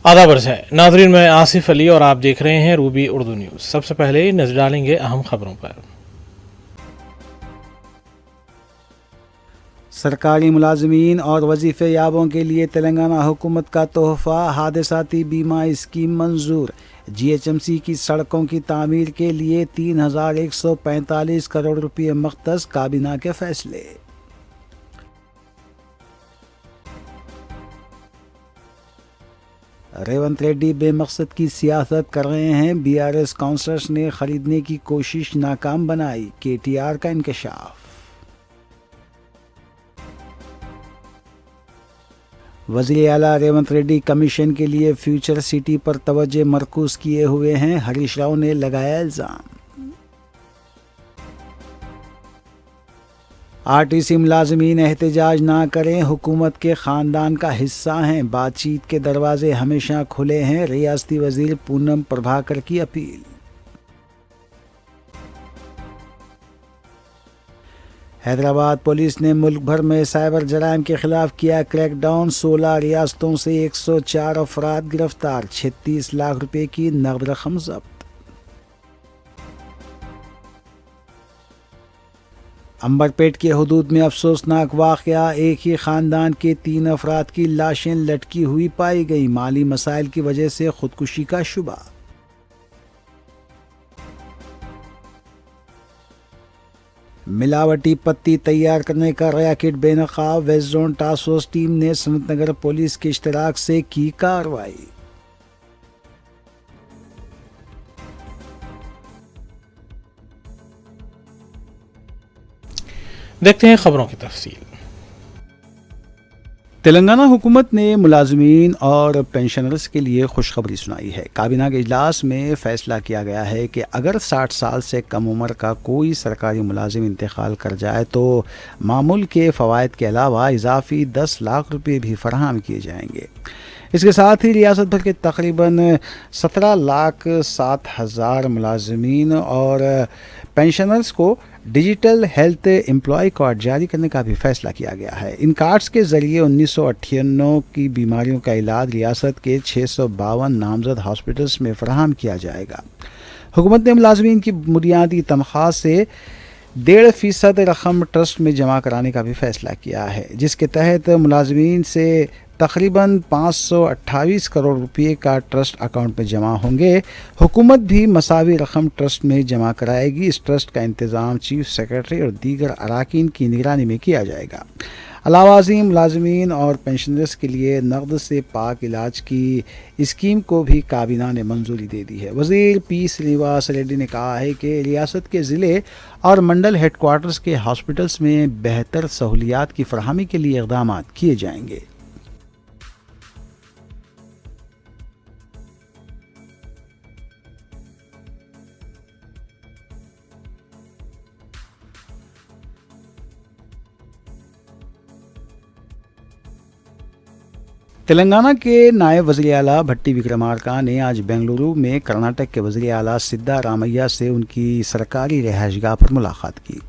आदाब अर्ज़ है नाज़रीन, मैं आसिफ अली और आप देख रहे हैं रूबी उर्दू न्यूज़। सबसे पहले नजर डालेंगे अहम खबरों पर। सरकारी मुलाजमीन और वजीफ़े याबों के लिए तेलंगाना हुकूमत का तोहफ़ा, हादसाती बीमा स्कीम मंजूर। GHMC की सड़कों की तामीर के लिए 3,145 करोड़ रुपये मख्तस, काबीना के फैसले। रेवंत रेड्डी बेमकसद की सियासत कर रहे हैं, BRS काउंसलर्स ने खरीदने की कोशिश नाकाम बनाई, KTR का इंकशाफ। वज़ीर आला रेवंत रेड्डी कमीशन के लिए फ्यूचर सिटी पर तवज्जो मरकूज किए हुए हैं, हरीश राव ने लगाया इल्ज़ाम। RTC मुलाजमीन एहतजाज ना करें, हुकूमत के ख़ानदान का हिस्सा हैं, बातचीत के दरवाजे हमेशा खुले हैं, रियासती वज़ीर पूनम प्रभाकर की अपील। हैदराबाद पुलिस ने मुल्क भर में साइबर जराइम के खिलाफ किया क्रैकडाउन, 16 रियासतों से 104 अफराद गिरफ्तार, 36 लाख रुपए की नगद रकम जब्त। अंबरपेट के हुदूद में अफसोसनाक वाक़या, एक ही ख़ानदान के 3 अफराद की लाशें लटकी हुई पाई गई, माली मसाइल की वजह से खुदकुशी का शुबा। मिलावटी पत्ती तैयार करने का रैकेट बेनकाब, west zone task force team ने सनतनगर पुलिस के इश्तराक से की कार्रवाई। देखते हैं खबरों की तफसील। तेलंगाना हुकूमत ने मुलाजमीन और पेंशनर्स के लिए खुशखबरी सुनाई है। काबीना के इजलास में फैसला किया गया है कि अगर 60 साल से कम उम्र का कोई सरकारी मुलाजिम इंतकाल कर जाए तो मामूल के फ़वाइद के अलावा इजाफी 10 लाख रुपये भी फराहम किए जाएंगे। इसके साथ ही रियासत भर के तकरीबन 17,07,000 मुलाजमीन और पेंशनर्स को डिजिटल हेल्थ एम्प्लॉय कार्ड जारी करने का भी फैसला किया गया है। इन कार्ड्स के ज़रिए 1998 की बीमारियों का इलाज रियासत के 652 नामजद हॉस्पिटल्स में फराहम किया जाएगा। हुकूमत ने मुलाजमीन की बुनियादी तनख्वाह से 1.5% रकम ट्रस्ट में जमा कराने का भी फैसला किया है, जिसके तहत मुलाजमीन से तकरीबन 528 करोड़ रुपये का ट्रस्ट अकाउंट में जमा होंगे। हुकूमत भी मसावी रकम ट्रस्ट में जमा कराएगी। इस ट्रस्ट का इंतज़ाम चीफ सेक्रेटरी और दीगर अराकीन की निगरानी में किया जाएगा। अलावा मुलाजमीन और पेंशनर्स के लिए नकद से पाक इलाज की स्कीम को भी काबीना ने मंजूरी दे दी है। वज़ीर P श्रीनिवास रेड्डी ने कहा है कि रियासत के ज़िले और मंडल हेडक्वार्टर्स के हॉस्पिटल्स में बेहतर सहूलियात की फराहमी के लिए इक़दाम किए जाएंगे। तेलंगाना के नायब वज़ीर आला भट्टी विक्रमार्का ने आज बेंगलुरु में कर्नाटक के वज़ीर आला सिद्धा रामैया से उनकी सरकारी रिहाइशगाह पर मुलाकात की।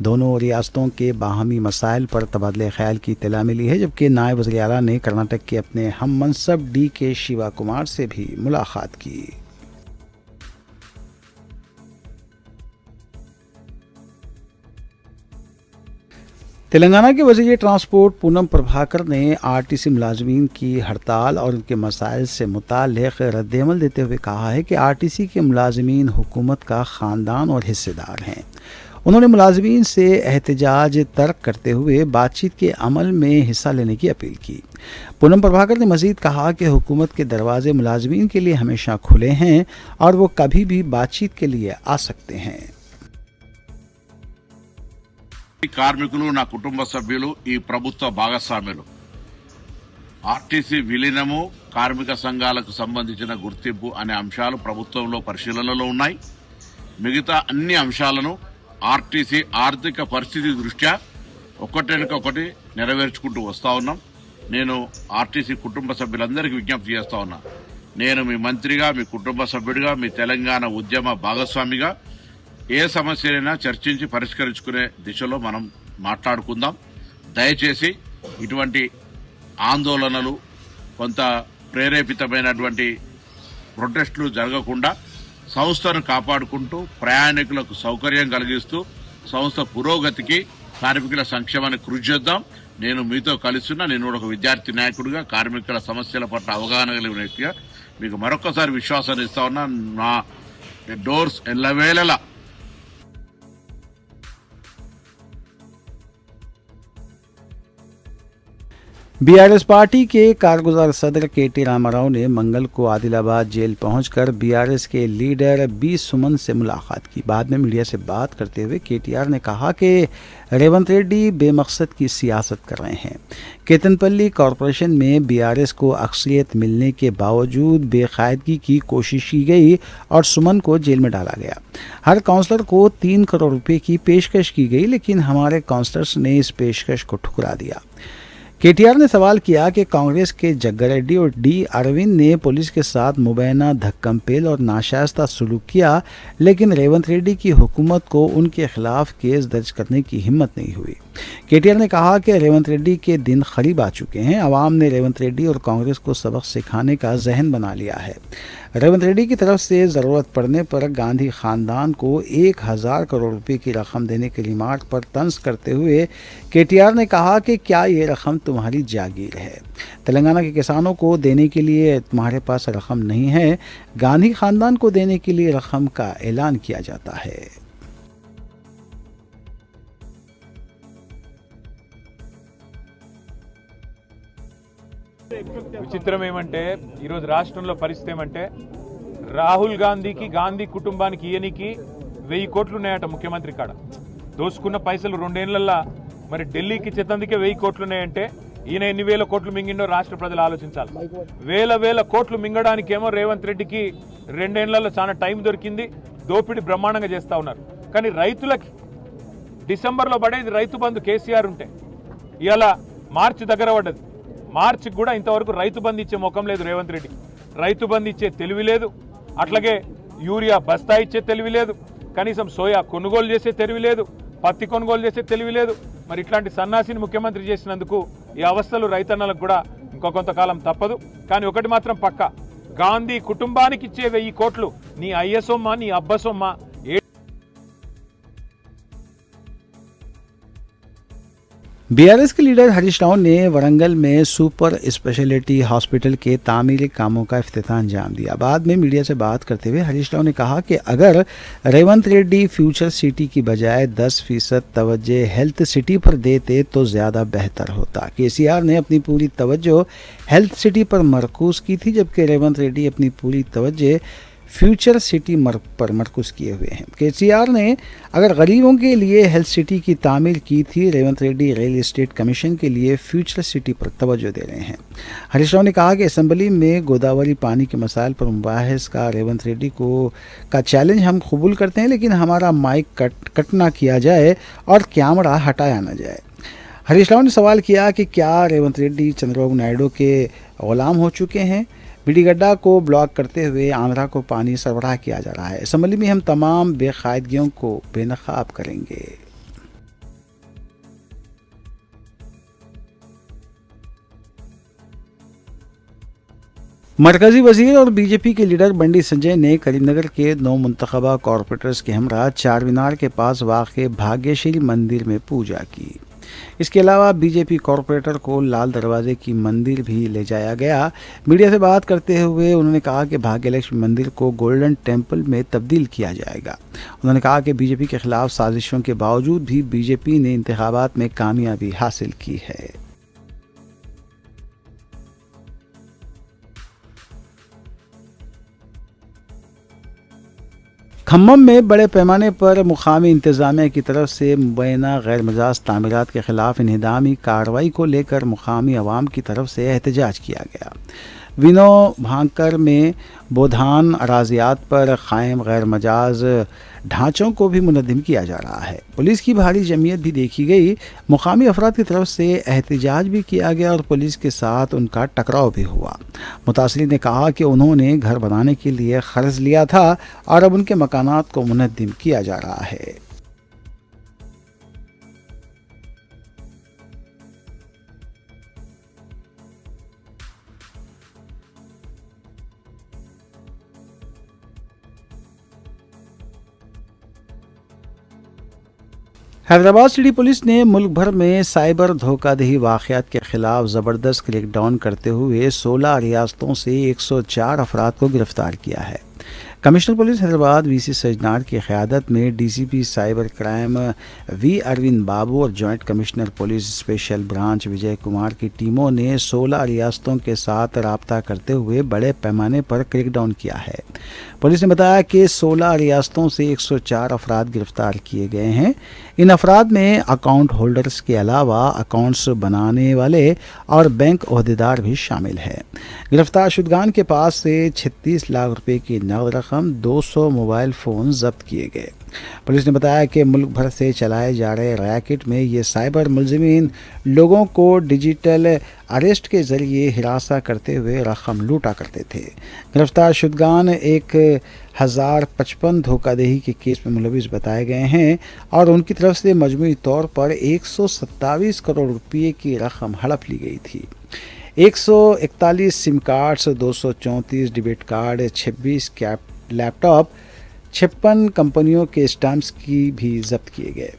दोनों रियासतों के बाहमी मसाइल पर तबादले ख्याल की इत्तला मिली है, जबकि नायब वज़ीर आला ने कर्नाटक के अपने हम मनसब DK शिवा कुमार से भी मुलाकात की। तेलंगाना के वज़ीर ट्रांसपोर्ट पूनम प्रभाकर ने RTC मुलाजमीन की हड़ताल और उनके मसाइल से मुताल्लिक़ रद्द-ए-अमल देते हुए कहा है कि RTC के मुलाजमीन हुकूमत का ख़ानदान और हिस्सेदार हैं। उन्होंने मुलाजमीन से एहतजाज तर्क करते हुए बातचीत के अमल में हिस्सा लेने की अपील की। पूनम प्रभाकर ने मज़ीद कहा कि हुकूमत के दरवाजे मुलाजमीन के लिए हमेशा खुले हैं और वो कभी भी बातचीत के लिए आ सकते हैं। కార్మికులు నా కుటుంబ సభ్యులు ఈ ప్రభుత్వ భాగస్వాములు ఆర్టీసీ విలీనము కార్మిక సంఘాలకు సంబంధించిన గుర్తింపు అనే అంశాలు ప్రభుత్వంలో పరిశీలనలో ఉన్నాయి. మిగతా అన్ని అంశాలను ఆర్టీసీ ఆర్థిక పరిస్థితి దృష్ట్యా ఒకటి నెరవేర్చుకుంటూ వస్తా ఉన్నాం. నేను ఆర్టీసీ కుటుంబ సభ్యులందరికీ విజ్ఞప్తి చేస్తా ఉన్నా, నేను మీ మంత్రిగా, మీ కుటుంబ సభ్యుడిగా, మీ తెలంగాణ ఉద్యమ భాగస్వామిగా ఏ సమస్యలైనా చర్చించి పరిష్కరించుకునే దిశలో మనం మాట్లాడుకుందాం. దయచేసి ఇటువంటి ఆందోళనలు, కొంత ప్రేరేపితమైనటువంటి ప్రొటెస్టులు జరగకుండా సంస్థను కాపాడుకుంటూ ప్రయాణికులకు సౌకర్యం కలిగిస్తూ సంస్థ పురోగతికి కార్మికుల సంక్షేమాన్ని కృషి చేద్దాం. నేను మీతో కలుస్తున్నా. నేను కూడా ఒక విద్యార్థి నాయకుడిగా కార్మికుల సమస్యల పట్ల అవగాహన కలిగిన వ్యక్తిగా మీకు మరొకసారి విశ్వాసాన్ని ఇస్తా ఉన్నా. నా డోర్స్ ఎల్లవేళలా बीआरएस पार्टी के कारगुजार सदर केटी रामाराव ने मंगल को आदिलाबाद जेल पहुंचकर बीआरएस के लीडर बी सुमन से मुलाकात की। बाद में मीडिया से बात करते हुए केटीआर ने कहा कि रेवंत रेड्डी बेमकसद की सियासत कर रहे हैं। केतनपल्ली कॉरपोरेशन में बीआरएस को अक्सरियत मिलने के बावजूद बेकायदगी की कोशिश की गई और सुमन को जेल में डाला गया। हर काउंसलर को 3 करोड़ रुपए की पेशकश की गई, लेकिन हमारे काउंसलर्स ने इस पेशकश को ठुकरा दिया। केटीआर ने सवाल किया कि कांग्रेस के जग्गा रेड्डी और डी अरविंद ने पुलिस के साथ मुबैना धक्कमपेल और नाशायस्ता सलूक किया, लेकिन रेवंत रेड्डी की हुकूमत को उनके खिलाफ केस दर्ज करने की हिम्मत नहीं हुई। केटीआर ने कहा कि रेवंत रेड्डी के दिन करीब आ चुके हैं। अवाम ने रेवंत रेड्डी और कांग्रेस को सबक सिखाने का जहन बना लिया है। रेवंत रेड्डी की तरफ से ज़रूरत पड़ने पर गांधी खानदान को 1000 करोड़ रुपए की रकम देने की रिमार्क पर तंज करते हुए केटीआर ने कहा कि क्या ये रकम तुम्हारी जागीर है? तेलंगाना के किसानों को देने के लिए तुम्हारे पास रकम नहीं है। गांधी खानदान को देने के लिए रकम का ऐलान किया जाता है। విచిత్రం ఏమంటే ఈరోజు రాష్ట్రంలో పరిస్థితి ఏమంటే రాహుల్ గాంధీకి గాంధీ కుటుంబానికి ఈయనికి 1000 కోట్లు ఉన్నాయట ముఖ్యమంత్రి కాడ. దోసుకున్న పైసలు 2 ఏళ్లల్లా మరి ఢిల్లీకి చెత్తందుకే 1000 కోట్లు ఉన్నాయంటే ఈయన ఎన్ని వేల కోట్లు మింగిండో రాష్ట్ర ప్రజలు ఆలోచించాలి. వేల కోట్లు మింగడానికేమో రేవంత్ రెడ్డికి 2 ఏళ్లలో చాలా టైం దొరికింది. దోపిడీ బ్రహ్మాండంగా చేస్తూ ఉన్నారు. కానీ రైతులకి డిసెంబర్లో పడేది రైతు బంధు కేసీఆర్ ఉంటే ఇవాళ మార్చి దగ్గర పడ్డది. మార్చికి కూడా ఇంతవరకు రైతు బంధు ఇచ్చే ముఖం లేదు రేవంత్ రెడ్డికి. రైతు బంధు ఇచ్చే తెలివి లేదు, అట్లాగే యూరియా బస్తా ఇచ్చే తెలివి లేదు, కనీసం సోయా కొనుగోలు చేసే తెలివి లేదు, పత్తి కొనుగోలు చేసే తెలివి లేదు. మరి ఇట్లాంటి సన్నాసిని ముఖ్యమంత్రి చేసినందుకు ఈ అవస్థలు రైతన్నలకు కూడా ఇంకో కొంతకాలం తప్పదు. కానీ ఒకటి మాత్రం పక్కా, గాంధీ కుటుంబానికి ఇచ్చే 1000 కోట్లు నీ అయ్య సొమ్మ నీ అబ్బ సొమ్మ. बीआरएस के लीडर हरीश राव ने वरंगल में सुपर स्पेशलिटी हॉस्पिटल के तामीरी कामों का इफ्तिताह अंजाम दिया। बाद में मीडिया से बात करते हुए हरीश राव ने कहा कि अगर रेवंत रेड्डी फ्यूचर सिटी की बजाय 10% तवज्जो हेल्थ सिटी पर देते तो ज़्यादा बेहतर होता। केसीआर ने अपनी पूरी तवज्जो हेल्थ सिटी पर मरकूज़ की थी, जबकि रेवंत रेड्डी अपनी पूरी तवज्जो फ्यूचर सिटी पर मरकूज़ किए हुए हैं। केसीआर ने अगर गरीबों के लिए हेल्थ सिटी की तामीर की थी, Revanth Reddy real estate commission के लिए फ्यूचर सिटी पर तवज्जो दे रहे हैं। हरीश राव ने कहा कि असम्बली में गोदावरी पानी के मसाइल पर मुबाहिस का रेवंत रेड्डी का चैलेंज हम कबूल करते हैं, लेकिन हमारा माइक कट ना किया जाए और कैमरा हटाया ना जाए। हरीश राव ने सवाल किया कि क्या रेवंत रेड्डी चंद्रबाबू नायडू के गुलाम हो चुके हैं? बिडीगड्ढा को ब्लॉक करते हुए आंध्रा को पानी सरबराह किया जा रहा है। असम्बली में हम तमाम बेकायदगियों को बेनकाब करेंगे। मरकजी वजीर और बीजेपी के लीडर बंडी संजय ने करीमनगर के 9 मुंतखबा कॉरपोरेटर्स के हमरा चार मीनार के पास वाक़ भाग्यश्री मंदिर में पूजा की। इसके अलावा बीजेपी कॉरपोरेटर को लाल दरवाजे की मंदिर भी ले जाया गया। मीडिया से बात करते हुए उन्होंने कहा कि भाग्यलक्ष्मी मंदिर को गोल्डन टेम्पल में तब्दील किया जाएगा। उन्होंने कहा कि बीजेपी के खिलाफ साजिशों के बावजूद भी बीजेपी ने इंतखाबात में कामयाबी हासिल की है। खम्मम में बड़े पैमाने पर मुकामी इंतज़ामिया की तरफ से मुबैना गैर मजाज तामीरात के ख़िलाफ़ इन्हिदामी कार्रवाई को लेकर मुकामी अवाम की तरफ से एहतजाज किया गया। विनो भांकर में बोधान अराजियात पर क़ायम गैर मजाज ढांचों को भी मुनद्दिम किया जा रहा है। पुलिस की भारी जमीयत भी देखी गई। मुकामी अफराद की तरफ से एहतजाज भी किया गया और पुलिस के साथ उनका टकराव भी हुआ। मुतासिरीन ने कहा कि उन्होंने घर बनाने के लिए क़र्ज़ लिया था और अब उनके मकानात को मुनद्दिम किया जा रहा है। حیدرآباد سٹی پولیس نے ملک بھر میں سائبر دھوکہ دہی واقعات کے خلاف زبردست کریک ڈاؤن کرتے ہوئے 16 ریاستوں سے 104 افراد کو گرفتار کیا ہے۔ Commissioner police Hyderabad V C Sajjanar کی قیادت میں D C P cyber crime V Arvind Babu اور joint commissioner police special branch Vijay Kumar کی ٹیموں نے 16 ریاستوں کے ساتھ رابطہ کرتے ہوئے بڑے پیمانے پر کریک ڈاؤن کیا ہے۔ پولیس نے بتایا کہ 16 ریاستوں سے 104 افراد گرفتار کیے گئے ہیں۔ ان افراد میں اکاؤنٹ ہولڈرز کے علاوہ اکاؤنٹس بنانے والے اور بینک عہدیدار بھی شامل ہیں۔ گرفتار شدگان کے پاس سے 36 لاکھ روپے کی نقد رقم، 200 موبائل فون ضبط کیے گئے۔ پولیس نے بتایا کہ ملک بھر سے چلائے جا رہے ریاکٹ میں یہ سائبر ملزمین لوگوں کو ڈیجیٹل اریسٹ کے ذریعے ہراساں کرتے ہوئے رقم لوٹا کرتے تھے۔ گرفتار شدگان 1055 دھوکہ دہی کے کیس میں ملوث بتائے گئے ہیں اور ان کی طرف سے مجموعی طور پر 127 کروڑ روپے کی رقم ہڑپ لی گئی تھی۔ 141 سم کارڈز، 234 ڈیبٹ کارڈ، 26 لیپ ٹاپ، 56 کمپنیوں کے اسٹامپس کی بھی ضبط کیے گئے۔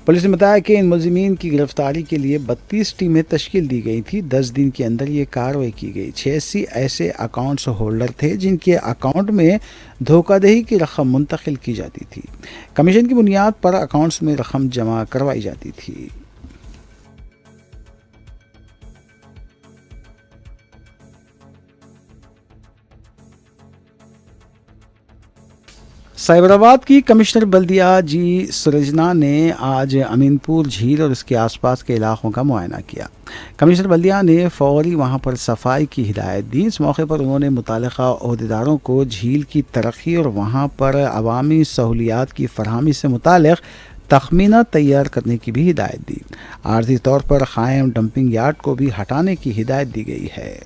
پولیس نے بتایا کہ ان ملزمین کی گرفتاری کے لیے 32 ٹیمیں تشکیل دی گئی تھیں۔ 10 دن کے اندر یہ کارروائی کی گئی۔ 86 ایسے اکاؤنٹس ہولڈر تھے جن کے اکاؤنٹ میں دھوکہ دہی کی رقم منتقل کی جاتی تھی۔ کمیشن کی بنیاد پر اکاؤنٹس میں رقم جمع کروائی جاتی تھی۔ سائبرآباد کی کمشنر بلدیہ جی سرجنا نے آج امین پور جھیل اور اس کے آس پاس کے علاقوں کا معائنہ کیا۔ کمشنر بلدیہ نے فوری وہاں پر صفائی کی ہدایت دی۔ اس موقع پر انہوں نے متعلقہ عہدیداروں کو جھیل کی ترقی اور وہاں پر عوامی سہولیات کی فراہمی سے متعلق تخمینہ تیار کرنے کی بھی ہدایت دی۔ عارضی طور پر قائم ڈمپنگ یارڈ کو بھی ہٹانے کی ہدایت دی گئی ہے۔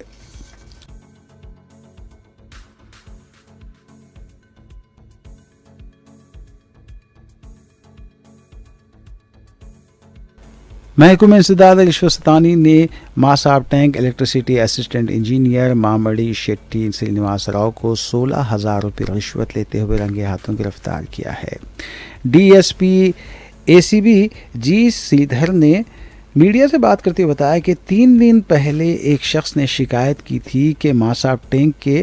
محکمہ انسداد رشوت ستانی نے Masab Tank electricity assistant engineer Mamidi Shetty Srinivas Rao کو 16,000 روپے رشوت لیتے ہوئے رنگے ہاتھوں گرفتار کیا ہے۔ ڈی ایس پی اے سی بی جی سریدھر نے میڈیا سے بات کرتے ہوئے بتایا کہ 3 دن پہلے ایک شخص نے شکایت کی تھی کہ ماساب ٹینک کے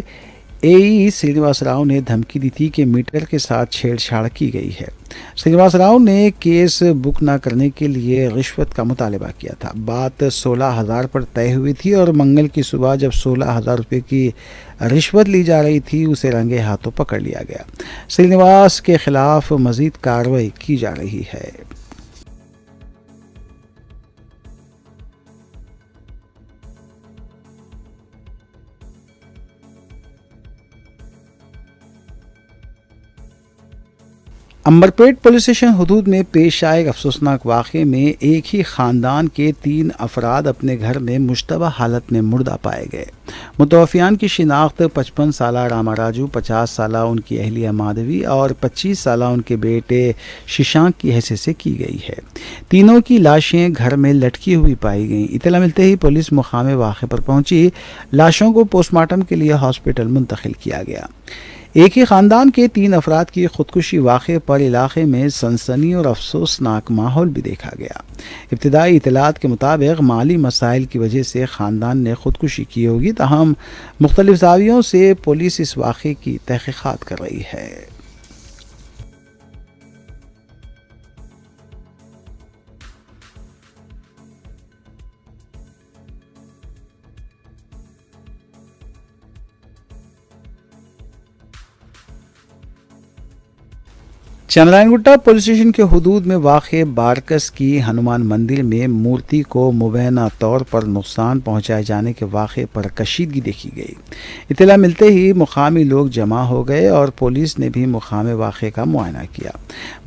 اے ای سرینواس راؤ نے دھمکی دی تھی کہ میٹر کے ساتھ چھیڑ چھاڑ کی گئی ہے۔ سرینواس راؤ نے کیس بک نہ کرنے کے لیے رشوت کا مطالبہ کیا تھا۔ بات 16,000 پر طے ہوئی تھی اور منگل کی صبح جب 16,000 روپے کی رشوت لی جا رہی تھی اسے رنگے ہاتھوں پکڑ لیا گیا۔ سرینواس کے خلاف مزید کارروائی کی جا رہی ہے۔ امبرپیٹ پولیس اسٹیشن حدود میں پیش آئے افسوسناک واقعے میں ایک ہی خاندان کے 3 افراد اپنے گھر میں مشتبہ حالت میں مردہ پائے گئے۔ متوفیان کی شناخت 55 سالہ راما راجو، 50 سالہ ان کی اہلیہ مادھوی اور 25 سالہ ان کے بیٹے ششانک کی حیثیت سے کی گئی ہے۔ تینوں کی لاشیں گھر میں لٹکی ہوئی پائی گئیں۔ اطلاع ملتے ہی پولیس مقام واقعے پر پہنچی۔ لاشوں کو پوسٹ مارٹم کے لیے ہاسپٹل منتقل کیا گیا۔ ایک ہی خاندان کے 3 افراد کی خودکشی واقعے پر علاقے میں سنسنی اور افسوسناک ماحول بھی دیکھا گیا۔ ابتدائی اطلاعات کے مطابق مالی مسائل کی وجہ سے خاندان نے خودکشی کی ہوگی، تاہم مختلف زاویوں سے پولیس اس واقعے کی تحقیقات کر رہی ہے۔ چندرائن گٹا پولیس اسٹیشن کے حدود میں واقع بارکس کی ہنومان مندر میں مورتی کو مبینہ طور پر نقصان پہنچائے جانے کے واقعے پر کشیدگی دیکھی گئی۔ اطلاع ملتے ہی مقامی لوگ جمع ہو گئے اور پولیس نے بھی مقام واقعے کا معائنہ کیا۔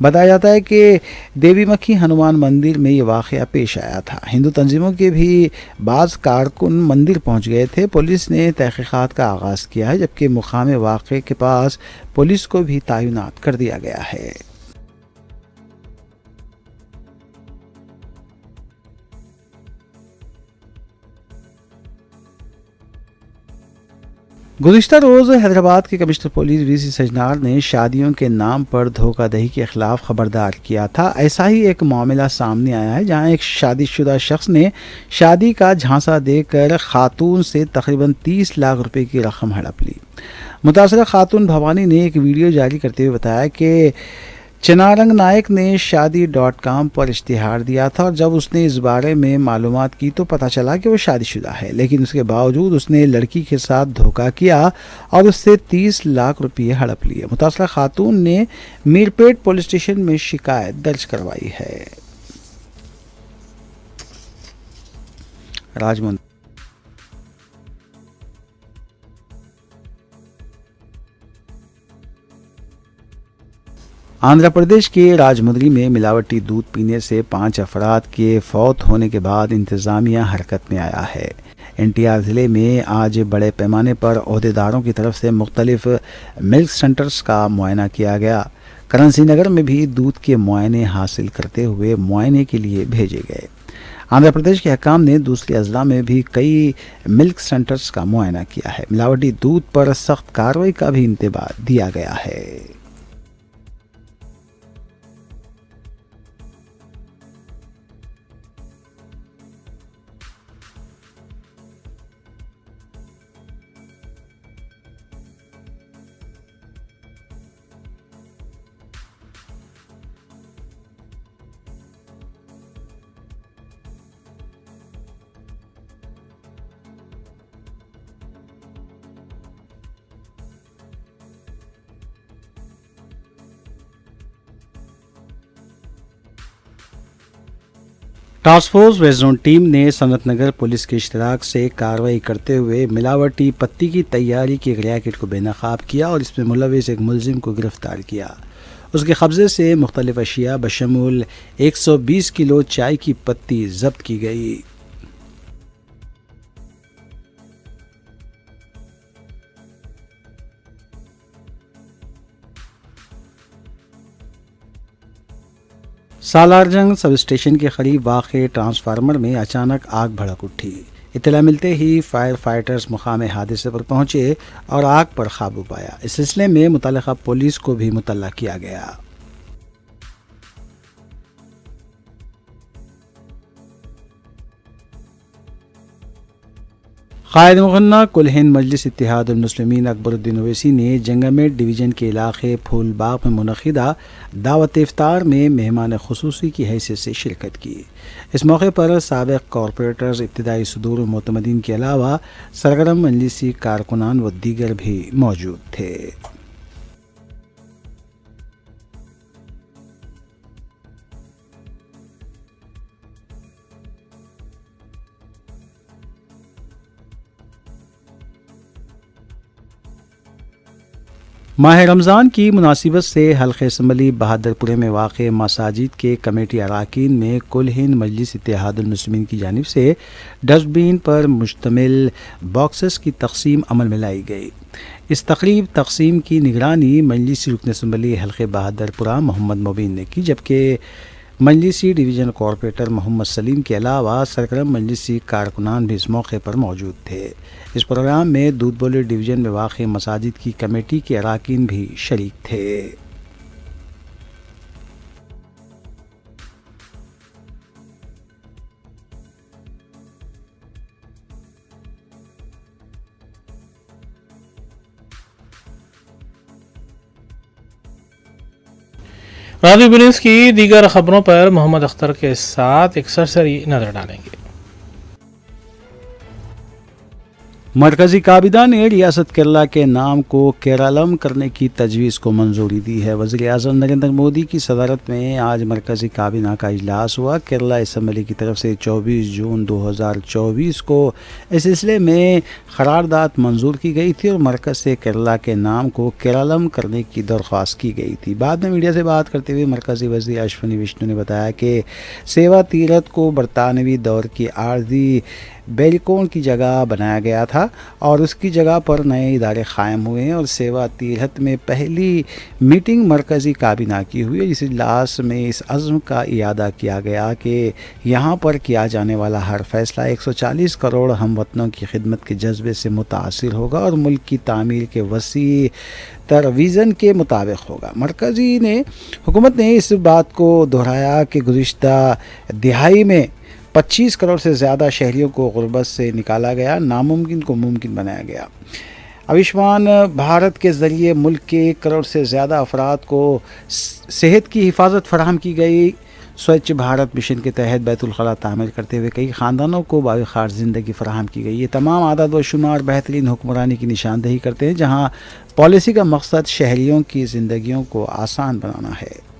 بتایا جاتا ہے کہ دیوی مکھی ہنومان مندر میں یہ واقعہ پیش آیا تھا۔ ہندو تنظیموں کے بھی بعض کارکن مندر پہنچ گئے تھے۔ پولیس نے تحقیقات کا آغاز کیا ہے، جبکہ مقام واقعے کے پاس پولیس کو بھی تعینات کر دیا گیا ہے۔ گزشتہ روز حیدرآباد کے کمشنر پولیس وی سی سجنار نے شادیوں کے نام پر دھوکہ دہی کے خلاف خبردار کیا تھا. ایسا ہی ایک معاملہ سامنے آیا ہے جہاں ایک شادی شدہ شخص نے شادی کا جھانسا دے کر خاتون سے تقریباً 30 لاکھ روپے کی رقم ہڑپ لی. متاثرہ خاتون بھوانی نے ایک ویڈیو جاری کرتے ہوئے بتایا کہ چنارنگ نائک نے شادی.com پر اشتہار دیا تھا اور جب اس نے اس بارے میں معلومات کی تو پتہ چلا کہ وہ شادی شدہ ہے، لیکن اس کے باوجود اس نے لڑکی کے ساتھ دھوکہ کیا اور اس سے 30 لاکھ روپے ہڑپ لیے. متاثرہ خاتون نے میرپیٹ پولیس اسٹیشن میں شکایت درج کروائی ہے. راجمندری آندھرا پردیش کے راجمندری میں ملاوٹی دودھ پینے سے 5 افراد کے فوت ہونے کے بعد انتظامیہ حرکت میں آیا ہے. NTR ضلع میں آج بڑے پیمانے پر عہدیداروں کی طرف سے مختلف ملک سینٹرز کا معائنہ کیا گیا. کرنسی نگر میں بھی دودھ کے معائنے حاصل کرتے ہوئے معائنے کے لیے بھیجے گئے. آندھرا پردیش کے حکام نے دوسرے اضلاع میں بھی کئی ملک سینٹرز کا معائنہ کیا ہے. ملاوٹی دودھ پر سخت کارروائی کا بھی انتباہ دیا گیا ہے. Task force west zone team نے سنت نگر پولیس کے اشتراک سے کارروائی کرتے ہوئے ملاوٹی پتی کی تیاری کے ایک ریاکٹ کو بے نقاب کیا اور اس میں ملوث ایک ملزم کو گرفتار کیا. اس کے قبضے سے مختلف اشیاء بشمول 120 کلو چائے کی پتی ضبط کی گئی. سالار جنگ سب اسٹیشن کے قریب واقع ٹرانسفارمر میں اچانک آگ بھڑک اٹھی. اطلاع ملتے ہی فائر فائٹرز مقام حادثے پر پہنچے اور آگ پر قابو پایا. اس سلسلے میں متعلقہ پولیس کو بھی مطلع کیا گیا. قائد مغنہ کل ہند مجلس اتحاد المسلمین اکبر الدین اویسی نے جنگمیٹ ڈویژن کے علاقے پھول باغ میں منعقدہ دعوت افطار میں مہمان خصوصی کی حیثیت سے شرکت کی. اس موقع پر سابق کارپوریٹرز، ابتدائی صدور و معتمدین کے علاوہ سرگرم مجلسی کارکنان و دیگر بھی موجود تھے. ماہ رمضان کی مناسبت سے حلقہ اسمبلی بہادر پورے میں واقع مساجد کے کمیٹی اراکین میں کل ہند مجلس اتحاد المسلمین کی جانب سے ڈسٹ بین پر مشتمل باکسز کی تقسیم عمل میں لائی گئی. اس تقریب تقسیم کی نگرانی مجلسی رکن اسمبلی حلقہ بہادر پورہ محمد مبین نے کی، جبکہ مجلسی ڈویژن کارپوریٹر محمد سلیم کے علاوہ سرگرم مجلسی کارکنان بھی اس موقع پر موجود تھے. اس پروگرام میں دودھ بولی ڈویژن میں واقع مساجد کی کمیٹی کے اراکین بھی شریک تھے. رادیو بنیوز کی دیگر خبروں پر محمد اختر کے ساتھ ایک سرسری نظر ڈالیں گے. مرکزی کابینہ نے ریاست کیرلا کے نام کو کیرالم کرنے کی تجویز کو منظوری دی ہے. وزیر اعظم نریندر مودی کی صدارت میں آج مرکزی کابینہ کا اجلاس ہوا. کیرلا اسمبلی کی طرف سے 24 جون 2024 کو اس سلسلے میں قرارداد منظور کی گئی تھی اور مرکز سے کیرلا کے نام کو کیرالم کرنے کی درخواست کی گئی تھی. بعد میں میڈیا سے بات کرتے ہوئے مرکزی وزیر اشونی وشنو نے بتایا کہ سیوا تیرتھ کو برطانوی دور کی عارضی बेरिकोन की जगह बनाया गया था और उसकी जगह पर नए इदारे कायम हुए हैं और सेवा तीरथ में पहली मीटिंग मरकज़ी काबीना की हुई है, जिस इजलास में इस अज़्म का इयादा किया गया कि यहाँ पर किया जाने वाला हर फैसला 140 करोड़ हमवतनों की खिदमत के जज्बे से मुतासिर होगा और मुल्क की तामीर के वसी तर विज़न के मुताबिक होगा। मरकज़ी हुकूमत ने इस बात को दोहराया कि गुज़िश्ता दिहाई में 25 करोड़ से ज़्यादा शहरियों को गुर्बत से निकाला गया, नामुमकिन को मुमकिन बनाया गया। आयुष्मान भारत के ज़रिए मुल्क के 1 करोड़ से ज़्यादा अफराद को सेहत की हिफाजत फराहम की गई। स्वच्छ भारत मिशन के तहत बैतुल खला तामीर करते हुए कई ख़ानदानों को बावखार ज़िंदगी फराहम की गई। ये तमाम आदाद व शुमार बेहतरीन हुक्मरानी की निशानदही करते हैं, जहाँ पॉलिसी का मकसद शहरियों की ज़िंदगियों को आसान बनाना है।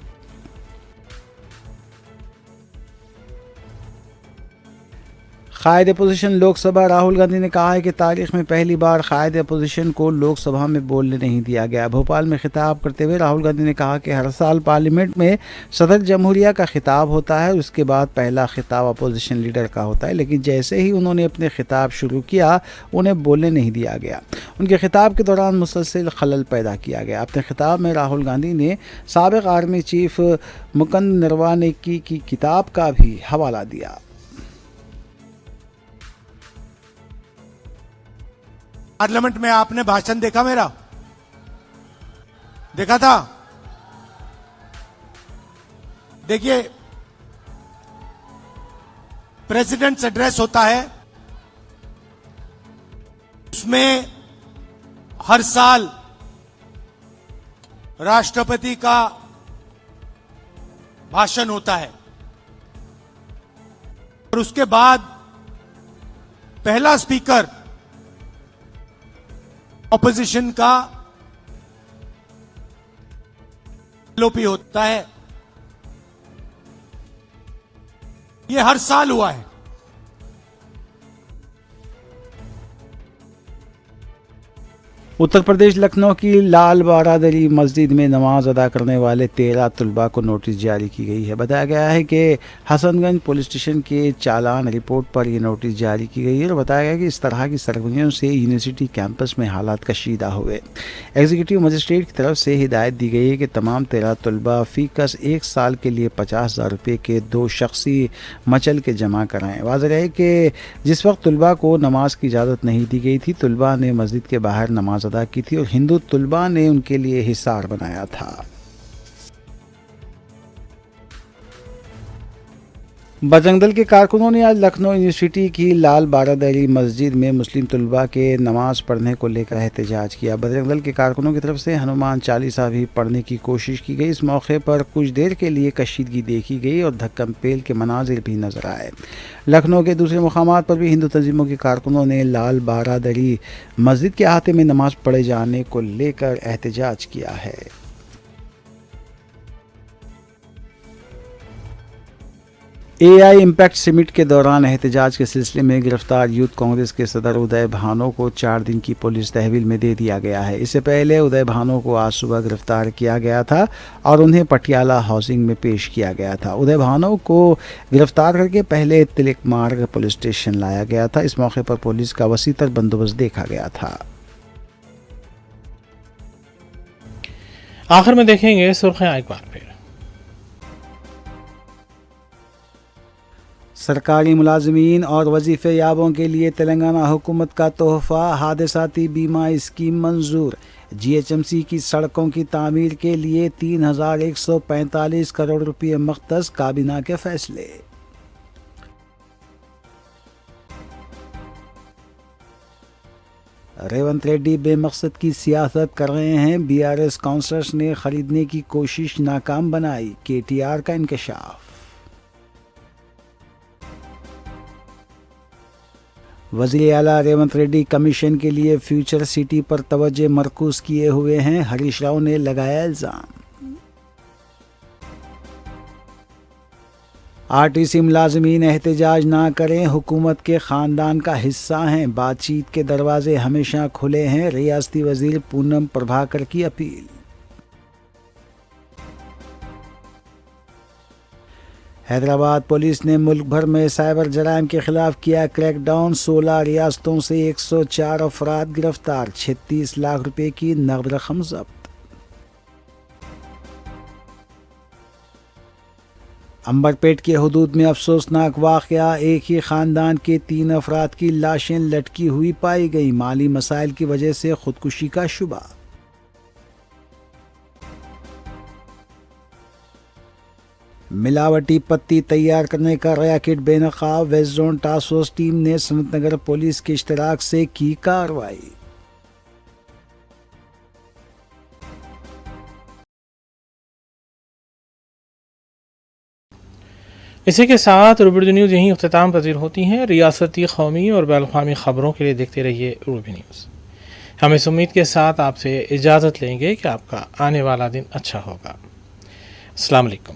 कायद अपोजिशन लोकसभा राहुल गांधी ने कहा है कि तारीख में पहली बार कायद अपोजिशन को लोकसभा में बोलने नहीं दिया गया। भोपाल में खिताब करते हुए राहुल गांधी ने कहा कि हर साल पार्लियामेंट में सदर जमहूरिया का खिताब होता है, उसके बाद पहला खिताब अपोजिशन लीडर का होता है, लेकिन जैसे ही उन्होंने अपने खिताब शुरू किया उन्हें बोलने नहीं दिया गया। उनके खिताब के दौरान मुसलसल खलल पैदा किया गया। अपने खिताब में राहुल गांधी ने साबिक आर्मी चीफ मुकुंद नरवाने की किताब का भी हवाला दिया। पार्लियामेंट में आपने भाषण देखा मेरा? देखा था? देखिए, प्रेसिडेंट्स एड्रेस होता है, उसमें हर साल राष्ट्रपति का भाषण होता है और उसके बाद पहला स्पीकर ऑपोजिशन का एलओपी होता है। ये हर साल हुआ है। उत्तर प्रदेश लखनऊ की लाल बारादरी मस्जिद में नमाज अदा करने वाले 13 तलबा को नोटिस जारी की गई है। बताया गया है कि हसनगंज पुलिस स्टेशन के चालान रिपोर्ट पर यह नोटिस जारी की गई है और बताया गया कि इस तरह की सरगर्मियों से यूनिवर्सिटी कैंपस में हालात कशीदा हुए। एग्जीक्यूटिव मजिस्ट्रेट की तरफ से हिदायत दी गई है कि तमाम 13 तलबा फीकस 1 साल के लिए 50,000 रुपये के 2 शख्सी मचल के जमा कराएं। वाज़ेह है कि जिस वक्त तलबा को नमाज की इजाज़त नहीं दी गई थी, तलबा ने मस्जिद के बाहर नमाज अदा की थी और हिंदू तलबा ने उनके लिए हिसार बनाया था। बजरंग दल के कारकुनों ने आज लखनऊ यूनिवर्सिटी की लाल बारादरी मस्जिद में मुस्लिम तलबा के नमाज पढ़ने को लेकर एहतजाज किया। बजरंग दल के कारकुनों की तरफ से हनुमान चालीसा भी पढ़ने की कोशिश की गई। इस मौके पर कुछ देर के लिए कशीदगी देखी गई और धक्कम पेल के मनाजिर भी नजर आए। लखनऊ के दूसरे मुकामात पर भी हिंदू तंजीमों के कारकुनों ने लाल बारादरी मस्जिद के अहाते में नमाज पढ़े जाने को लेकर एहतजाज किया है। एआई इम्पैक्ट समिट के दौरान एहतजाज के सिलसिले में गिरफ्तार यूथ कांग्रेस के सदर उदय भानो को 4 दिन की पुलिस तहवील में दे दिया गया है। इससे पहले उदय भानो को आज सुबह गिरफ्तार किया गया था और उन्हें पटियाला हाउसिंग में पेश किया गया था। उदय भानो को गिरफ्तार करके पहले तिलक मार्ग पुलिस स्टेशन लाया गया था। इस मौके पर पुलिस का वसीतर बंदोबस्त देखा गया था। आखिर में देखेंगे सुर्खियां एक बार फिर। सरकारी मुलाजमीन और वजीफे याबों के लिए तेलंगाना हुकूमत का तोहफा, हादसाती बीमा स्कीम मंजूर। जीएचएमसी की सड़कों की तामीर के लिए 3,145 करोड़ रुपये मख्तस, काबीना के फैसले। रेवंत रेड्डी बेमकसद की सियासत कर रहे हैं, बीआरएस काउंसलर्स ने खरीदने की कोशिश नाकाम बनाई, केटीआर का इंकशाफ। वज़ीर आला रेवंत रेड्डी कमीशन के लिए फ्यूचर सिटी पर तवज्जो मरकूज किए हुए हैं, हरीश राव ने लगाया इल्ज़ाम। आरटीसी मुलाजमीन एहतजाज ना करें, हुकूमत के ख़ानदान का हिस्सा हैं, बातचीत के दरवाजे हमेशा खुले हैं, रियासती वज़ीर पूनम प्रभाकर की अपील। حیدرآباد پولیس نے ملک بھر میں سائبر جرائم کے خلاف کیا کریک ڈاؤن، 16 ریاستوں سے 104 افراد گرفتار، 36 لاکھ روپے کی نقد رقم ضبط۔ امبرپیٹ کے حدود میں افسوسناک واقعہ، ایک ہی خاندان کے 3 افراد کی لاشیں لٹکی ہوئی پائی گئی، مالی مسائل کی وجہ سے خودکشی کا شبہ۔ ملاوٹی پتی تیار کرنے کا ریاکٹ بے نقاب، west zone task force team نے سنت نگر پولیس کے اشتراک سے کی کارروائی۔ اسی کے ساتھ روبی اردو نیوز یہیں اختتام پذیر ہوتی ہیں۔ ریاستی، قومی اور بین الاقوامی خبروں کے لیے دیکھتے رہیے روبی نیوز۔ ہم اس امید کے ساتھ آپ سے اجازت لیں گے کہ آپ کا آنے والا دن اچھا ہوگا۔ السلام علیکم۔